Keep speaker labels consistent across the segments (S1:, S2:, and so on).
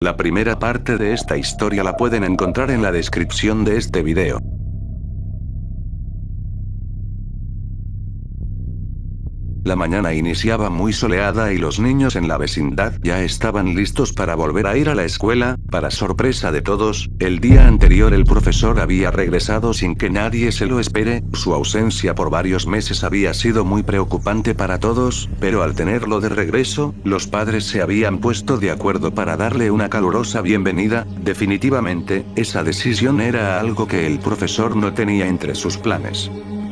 S1: La primera parte de esta historia la pueden encontrar en la descripción de este video. La mañana iniciaba muy soleada y los niños en la vecindad ya estaban listos para volver a ir a la escuela. Para sorpresa de todos, el día anterior el profesor había regresado sin que nadie se lo espere. Su ausencia por varios meses había sido muy preocupante para todos, pero al tenerlo de regreso, los padres se habían puesto de acuerdo para darle una calurosa bienvenida. Definitivamente, esa decisión era algo que el profesor no tenía entre sus planes.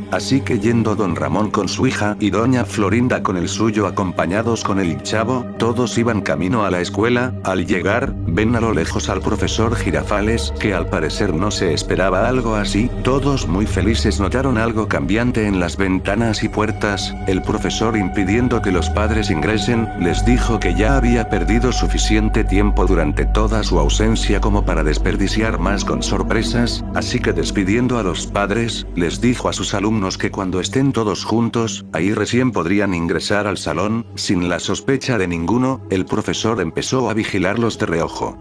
S1: Así que yendo don Ramón con su hija y doña Florinda con el suyo acompañados con el chavo, todos iban camino a la escuela. Al llegar, ven a lo lejos al profesor Girafales, que al parecer no se esperaba algo así. Todos muy felices notaron algo cambiante en las ventanas y puertas. El profesor, impidiendo que los padres ingresen, les dijo que ya había perdido suficiente tiempo durante toda su ausencia como para desperdiciar más con sorpresas, así que despidiendo a los padres, les dijo a sus alumnos que cuando estén todos juntos, ahí recién podrían ingresar al salón. Sin la sospecha de ninguno, el profesor empezó a vigilarlos de reojo.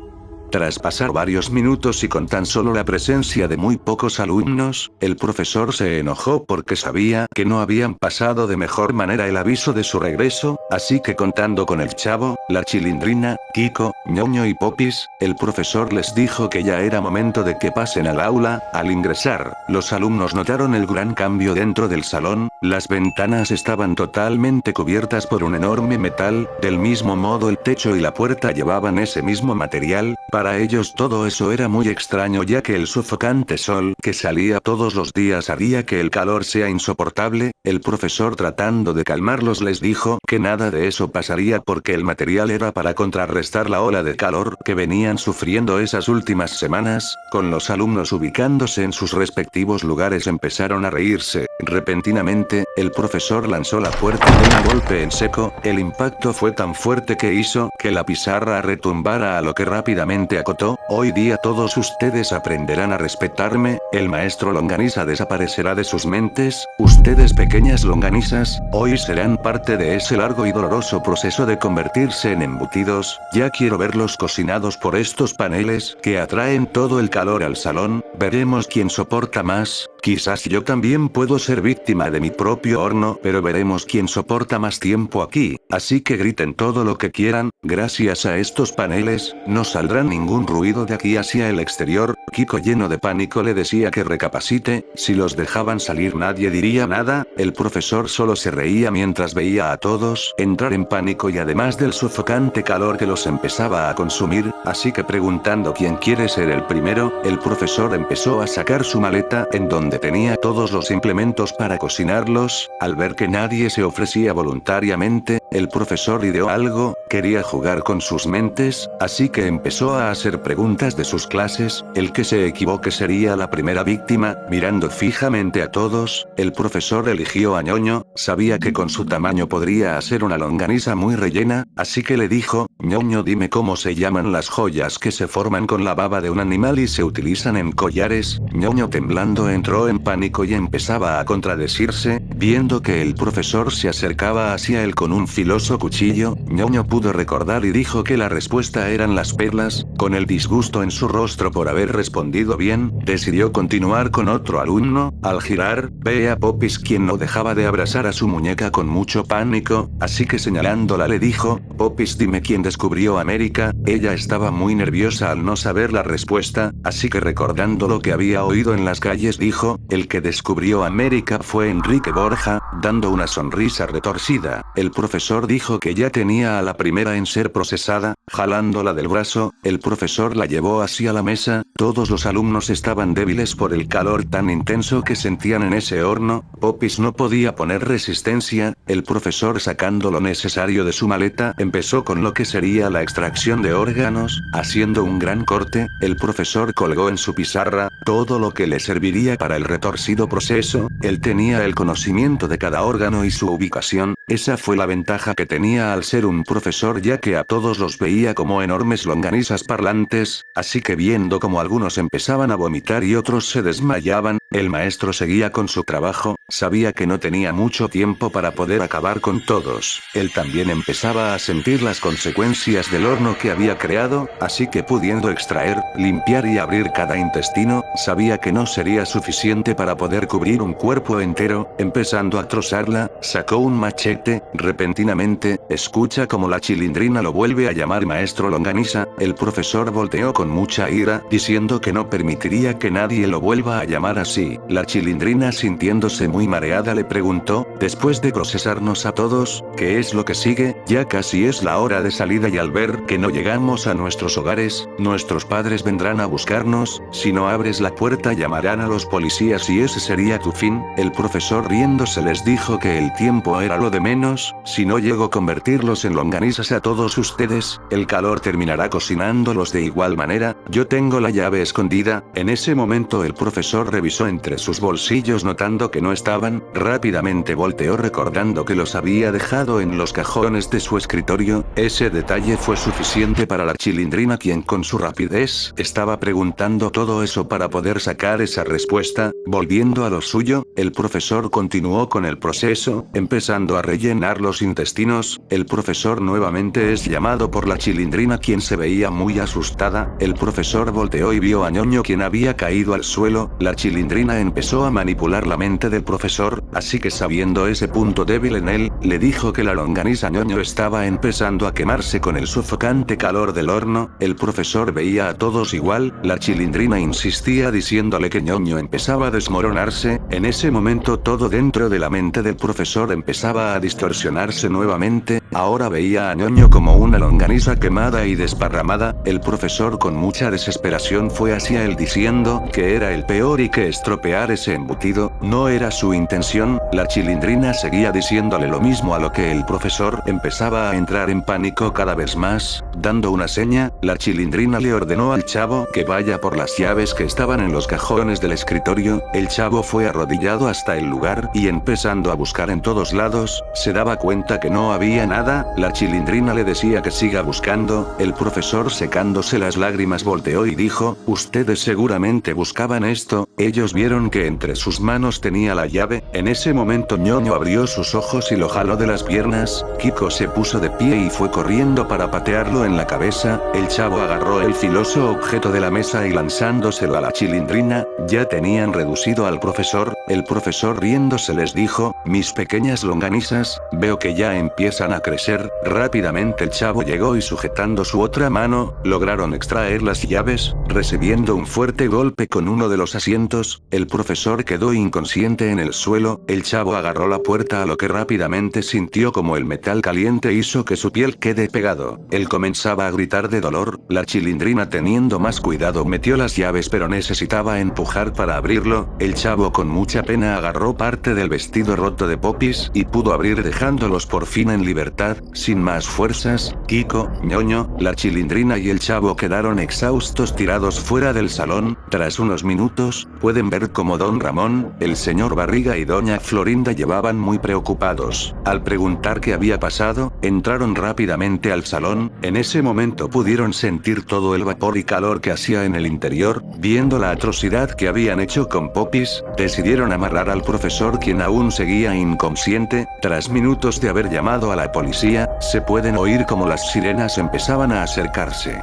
S1: Tras pasar varios minutos y con tan solo la presencia de muy pocos alumnos, el profesor se enojó porque sabía que no habían pasado de mejor manera el aviso de su regreso, así que contando con el chavo, la chilindrina, Kiko, ñoño y Popis, el profesor les dijo que ya era momento de que pasen al aula. Al ingresar, los alumnos notaron el gran cambio dentro del salón. Las ventanas estaban totalmente cubiertas por un enorme metal, del mismo modo el techo y la puerta llevaban ese mismo material. Para ellos todo eso era muy extraño, ya que el sofocante sol que salía todos los días haría que el calor sea insoportable. El profesor, tratando de calmarlos, les dijo que nada de eso pasaría porque el material era para contrarrestar la ola de calor que venían sufriendo esas últimas semanas. Con los alumnos ubicándose en sus respectivos lugares empezaron a reírse. Repentinamente, el profesor lanzó la puerta de un golpe en seco. El impacto fue tan fuerte que hizo que la pizarra retumbara, a lo que rápidamente acotó: hoy día todos ustedes aprenderán a respetarme. El maestro Longaniza desaparecerá de sus mentes. Ustedes, pequeñas longanizas, hoy serán parte de ese largo y doloroso proceso de convertirse en embutidos. Ya quiero verlos cocinados por estos paneles que atraen todo el calor al salón. Veremos quién soporta más. Quizás yo también puedo ser víctima de mi propio horno, pero veremos quién soporta más tiempo aquí. Así que griten todo lo que quieran. Gracias a estos paneles, no saldrá ningún ruido de aquí hacia el exterior. Kiko, lleno de pánico, le decía que recapacite. Si los dejaban salir nadie diría nada. El profesor solo se reía mientras veía a todos entrar en pánico y además del sofocante calor que los empezaba a consumir. Así que preguntando quién quiere ser el primero, el profesor empezó a sacar su maleta en donde tenía todos los implementos para cocinarlos. Al ver que nadie se ofrecía voluntariamente, el profesor ideó algo: quería jugar con sus mentes, así que empezó a hacer preguntas de sus clases. El que se equivoque sería la primera víctima. Mirando fijamente a todos, el profesor eligió a ñoño. Sabía que con su tamaño podría hacer una longaniza muy rellena, así que le dijo: ñoño, dime cómo se llaman las joyas que se forman con la baba de un animal y se utilizan en collares. ñoño, temblando, entró en pánico y empezaba a contradecirse. Viendo que el profesor se acercaba hacia él con un filoso cuchillo, ñoño pudo recordar y dijo que la respuesta eran las perlas. Con el disgusto en su rostro por haber respondido bien, decidió continuar con otro alumno. Al girar, ve a Popis, quien no dejaba de abrazar a su muñeca con mucho pánico, así que señalándola le dijo: Popis, dime quién descubrió América. Ella estaba muy nerviosa al no saber la respuesta, así que recordando lo que había oído en las calles dijo: el que descubrió América fue Enrique Borja. Dando una sonrisa retorcida, el profesor dijo que ya tenía a la primera en ser procesada. Jalándola del brazo, el profesor la llevó hacia la mesa. Todos los alumnos estaban débiles por el calor tan intenso que sentían en ese horno. Popis no podía poner resistencia. El profesor, sacando lo necesario de su maleta, empezó con lo que sería la extracción de órganos. Haciendo un gran corte, el profesor colgó en su pizarra todo lo que le serviría para el retorcido proceso. Él tenía el conocimiento de cada órgano y su ubicación. Esa fue la ventaja que tenía al ser un profesor, ya que a todos los veía como enormes longanizas parlantes. Así que viendo como algunos empezaban a vomitar y otros se desmayaban, El maestro seguía con su trabajo, sabía que no tenía mucho tiempo para poder acabar con todos. Él también empezaba a sentir las consecuencias del horno que había creado, así que pudiendo extraer, limpiar y abrir cada intestino, sabía que no sería suficiente para poder cubrir un cuerpo entero, empezando a trozarla, sacó un machete, repentinamente, escucha como la Chilindrina lo vuelve a llamar maestro Longaniza, el profesor volteó con mucha ira, diciendo que no permitiría que nadie lo vuelva a llamar así. La Chilindrina, sintiéndose muy mareada, le preguntó, después de procesarnos a todos, ¿qué es lo que sigue? Ya casi es la hora de salida y al ver que no llegamos a nuestros hogares, nuestros padres vendrán a buscarnos, si no abres la puerta llamarán a los policías y ese sería tu fin. El profesor riéndose les dijo que el tiempo era lo de menos, si no llego a convertirlos en longanizas a todos ustedes, el calor terminará cocinándolos de igual manera, yo tengo la llave escondida. En ese momento el profesor revisó entre sus bolsillos notando que no estaban, rápidamente volteó recordando que los había dejado en los cajones de su escritorio, ese detalle fue suficiente para la Chilindrina, quien con su rapidez estaba preguntando todo eso para poder sacar esa respuesta. Volviendo a lo suyo, el profesor continuó con el proceso, empezando a rellenar los intestinos. El profesor nuevamente es llamado por la Chilindrina, quien se veía muy asustada. El profesor volteó y vio a Ñoño, quien había caído al suelo. La Chilindrina empezó a manipular la mente del profesor, así que sabiendo ese punto débil en él, le dijo que la longaniza Ñoño estaba empezando a quemarse con el sofocante calor del horno. El profesor veía a todos igual, la Chilindrina insistía diciéndole que Ñoño empezaba a desmoronarse. En ese momento todo dentro de la mente del profesor empezaba a distorsionarse nuevamente, ahora veía a Ñoño como una longaniza quemada y desparramada. El profesor con mucha desesperación fue hacia él diciendo que era el peor y que estropear ese embutido no era su intención. La Chilindrina seguía diciéndole lo mismo, a lo que el profesor empezaba a entrar en pánico cada vez más. Dando una seña, la Chilindrina le ordenó al chavo que vaya por las llaves que estaban en los cajones del escritorio. El chavo fue arrodillado hasta el lugar y empezando a buscar en todos lados, se daba cuenta que no había nada. La Chilindrina le decía que siga buscando. El profesor, secándose las lágrimas, volteó y dijo, ustedes seguramente buscaban esto. Ellos vieron que entre sus manos tenía la llave. En ese momento Ñoño abrió sus ojos y lo jaló de las piernas. Kiko se puso de pie y fue corriendo para patearlo en la cabeza. El chavo agarró el filoso objeto de la mesa y lanzándoselo a la Chilindrina, ya tenían reducido al profesor. El profesor riéndose les dijo, mis pequeñas longanizas, veo que ya empiezan a crecer. Rápidamente el chavo llegó y sujetando su otra mano, lograron extraer las llaves, recibiendo un fuerte golpe con uno de los asientos. El profesor quedó inconsciente en el suelo. El chavo agarró la puerta, a lo que rápidamente sintió como el metal caliente hizo que su piel quede pegado. Él comenzaba a gritar de dolor. La Chilindrina, teniendo más cuidado, metió las llaves pero necesitaba empujar para abrirlo. El chavo con mucha pena agarró parte del vestido roto de Popis y pudo abrir, dejándolos por fin en libertad. Sin más fuerzas, Kiko, Ñoño, la Chilindrina y el chavo quedaron exhaustos tirados fuera del salón. Tras unos minutos, pueden ver como don Ramón, el señor Barriga y doña Florinda llevaban muy preocupados. Al preguntar qué había pasado, entraron rápidamente al salón. En ese momento pudieron sentir todo el vapor y calor que hacía en el interior. Viendo la atrocidad que habían hecho con Popis, decidieron amarrar al profesor, quien aún seguía inconsciente. Tras minutos de haber llamado a la policía, se pueden oír como las sirenas empezaban a acercarse.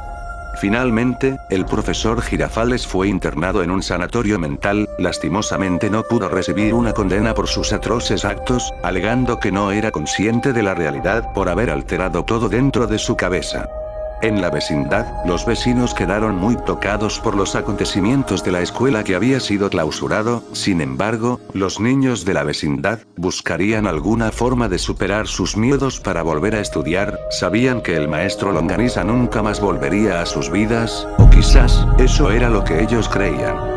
S1: Finalmente, el profesor Girafales fue internado en un sanatorio mental. Lastimosamente no pudo recibir una condena por sus atroces actos, alegando que no era consciente de la realidad por haber alterado todo dentro de su cabeza. En la vecindad, los vecinos quedaron muy tocados por los acontecimientos de la escuela que había sido clausurado. Sin embargo, los niños de la vecindad buscarían alguna forma de superar sus miedos para volver a estudiar. Sabían que el maestro Longaniza nunca más volvería a sus vidas, o quizás, eso era lo que ellos creían.